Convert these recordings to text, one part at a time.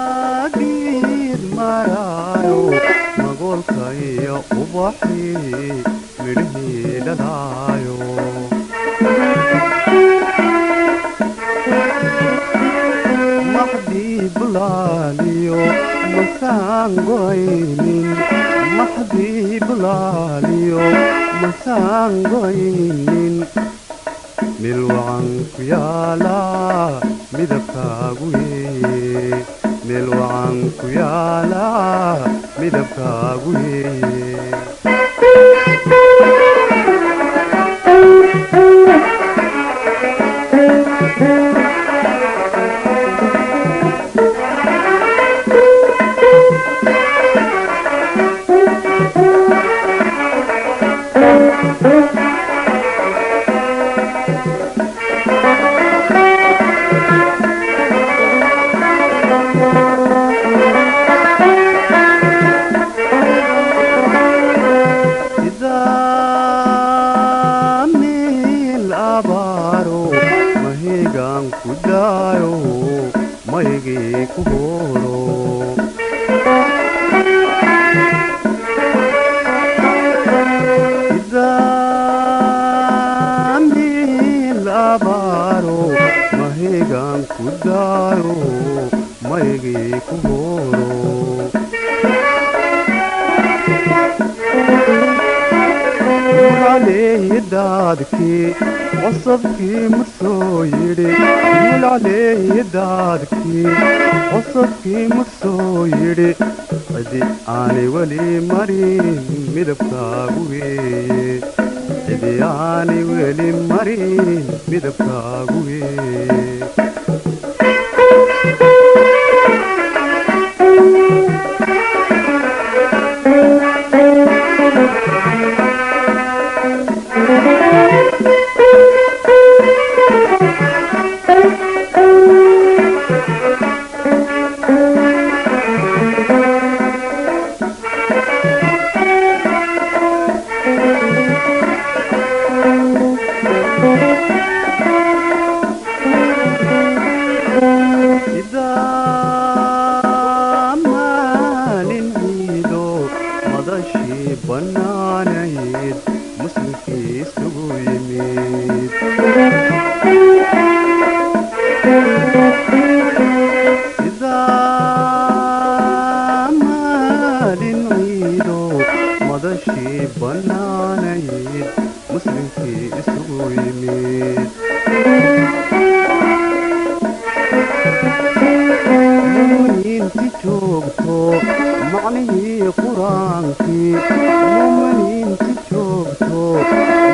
idaagid marayo magolkaiyo ubaxi midhihii dhalaayo maxdii bulaaliyo masaan goynin maxdii bulaaliyo masaan goynin meel wacan ku yaala midabkaagu yeeye meel wacan ku yaala midabkaagu yeeye mahigaan ku daayo maygii ku hooro idaamil abaaro mahigaan ku daayo maygii ku hooro daadkii cosabkii ma soo yidhi mulcaleeye daadkii cosabkii ma soo yidhi cidi aanay weli marin midabkaagu weeye cidi aanay weli marin midabkaagu weeye banaanayd muslimkii isugu yimid sidaa maalin ciido madashii banaanayd muslimkii isugu yimid muminiinti joogto macnihii qur-aankii muminiinti joogto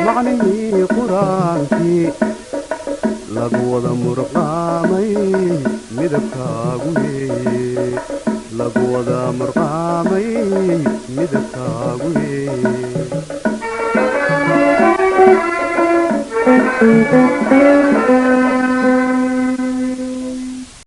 macnihii qur-aankii lagu wada murqaamay midabkaagu yeeye lagu wada murqaamay midabkaagu yeeye